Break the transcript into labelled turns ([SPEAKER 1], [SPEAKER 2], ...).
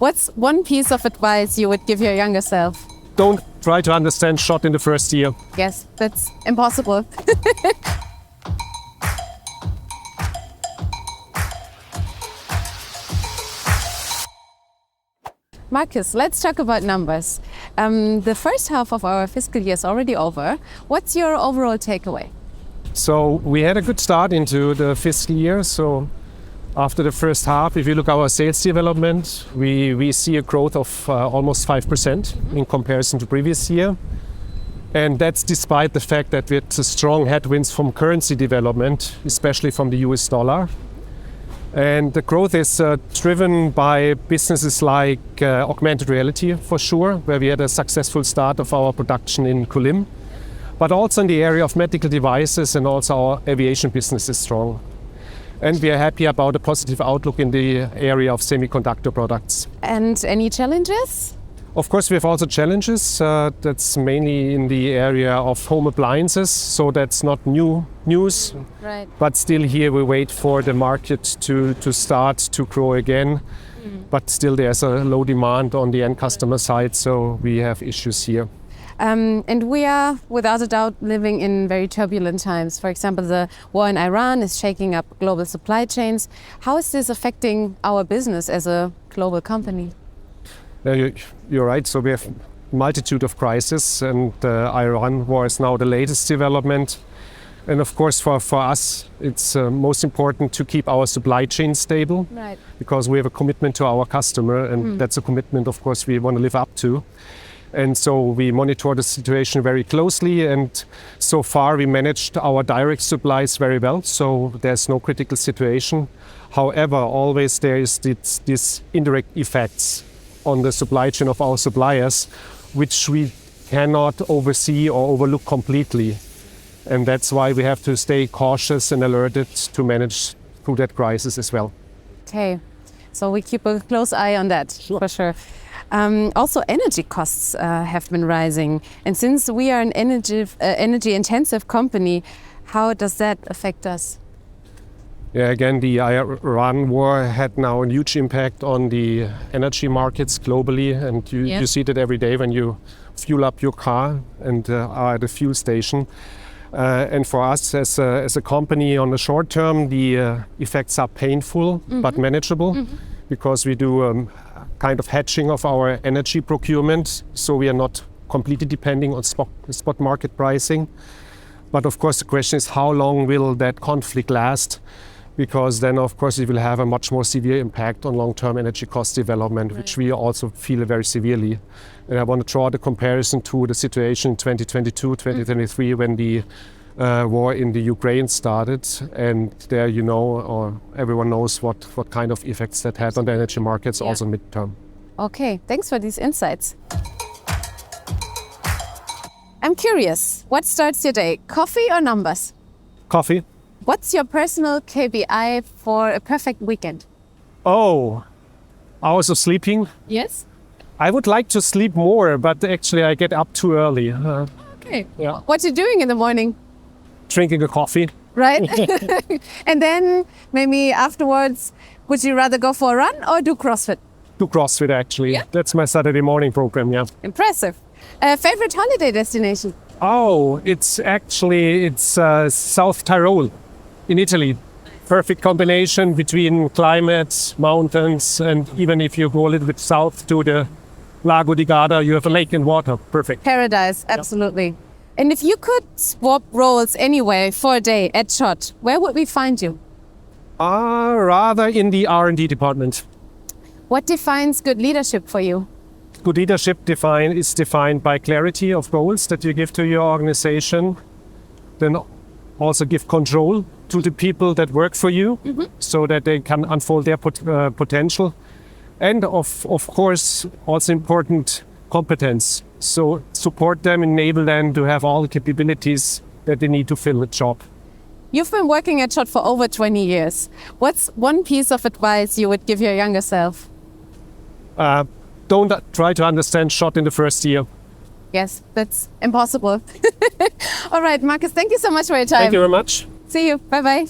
[SPEAKER 1] What's one piece of advice you would give your younger self?
[SPEAKER 2] Don't try to understand SCHOTT in the first year.
[SPEAKER 1] Yes, that's impossible. Marcus, let's talk about numbers. The first half of our fiscal year is already over. What's your overall takeaway?
[SPEAKER 2] So we had a good start into the fiscal year. So after the first half, if you look at our sales development, we see a growth of almost 5% in comparison to previous year. And that's despite the fact that we had strong headwinds from currency development, especially from the US dollar. And the growth is driven by businesses like augmented reality, for sure, where we had a successful start of our production in Kulim, but also in the area of medical devices, and also our aviation business is strong. And we are happy about a positive outlook in the area of semiconductor products.
[SPEAKER 1] And any challenges?
[SPEAKER 2] Of course, we have also challenges. That's mainly in the area of home appliances, so that's not new news.
[SPEAKER 1] Right.
[SPEAKER 2] But still here we wait for the market to start to grow again. But still there's a low demand on the end customer side, so we have issues here.
[SPEAKER 1] And we are, without a doubt, living in very turbulent times. For example, the war in Iran is shaking up global supply chains. How is this affecting our business as a global company?
[SPEAKER 2] You're right. So we have a multitude of crises, and the Iran war is now the latest development. And of course, for us, it's most important to keep our supply chain stable,
[SPEAKER 1] Right.
[SPEAKER 2] because we have a commitment to our customer, and that's a commitment, of course, we want to live up to. And so we monitor the situation very closely, and so far we managed our direct supplies very well, so there's no critical situation. However, always there is this indirect effects on the supply chain of our suppliers, which we cannot oversee or overlook completely. And that's why we have to stay cautious and alerted to manage through that crisis as well.
[SPEAKER 1] Okay, so we keep a close eye on that, for sure. Also, energy costs have been rising. And since we are an energy-intensive company, how does that affect us?
[SPEAKER 2] Yeah, again, the Iran war had now a huge impact on the energy markets globally, and you see that every day when you fuel up your car and are at a fuel station. And for us as a company on the short term, the effects are painful but manageable, because we do kind of hedging of our energy procurement, so we are not completely depending on spot market pricing. But of course the question is, how long will that conflict last? Because then, of course, it will have a much more severe impact on long-term energy cost development, which we also feel very severely. And I want to draw the comparison to the situation in 2022, 2023, when the war in the Ukraine started. And there, you know, or everyone knows what kind of effects that had on the energy markets, also midterm.
[SPEAKER 1] Okay, thanks for these insights. I'm curious, what starts your day, coffee or numbers?
[SPEAKER 2] Coffee.
[SPEAKER 1] What's your personal KPI for a perfect weekend?
[SPEAKER 2] Oh, hours of sleeping.
[SPEAKER 1] Yes.
[SPEAKER 2] I would like to sleep more, but actually I get up too early.
[SPEAKER 1] Okay.
[SPEAKER 2] Yeah.
[SPEAKER 1] What you doing in the morning?
[SPEAKER 2] Drinking a coffee.
[SPEAKER 1] Right? And then maybe afterwards, would you rather go for a run or do CrossFit?
[SPEAKER 2] Do CrossFit, actually.
[SPEAKER 1] Yeah.
[SPEAKER 2] That's my Saturday morning program, yeah.
[SPEAKER 1] Impressive. Favorite holiday destination?
[SPEAKER 2] Oh, it's South Tyrol in Italy. Perfect combination between climate, mountains, and even if you go a little bit south to the Lago di Garda, you have a lake and water. Perfect.
[SPEAKER 1] Paradise, absolutely. And if you could swap roles anyway for a day at SCHOTT, where would we find you?
[SPEAKER 2] Rather in the R&D department.
[SPEAKER 1] What defines good leadership for you?
[SPEAKER 2] Good leadership is defined by clarity of goals that you give to your organization. Then also give control to the people that work for you, so that they can unfold their potential. And of course, also important, competence. So support them, enable them to have all the capabilities that they need to fill the job.
[SPEAKER 1] You've been working at SCHOTT for over 20 years. What's one piece of advice you would give your younger self?
[SPEAKER 2] Don't try to understand SCHOTT in the first year.
[SPEAKER 1] Yes, that's impossible. All right, Marcus, thank you so much for your time.
[SPEAKER 2] Thank you very much.
[SPEAKER 1] See you. Bye-bye.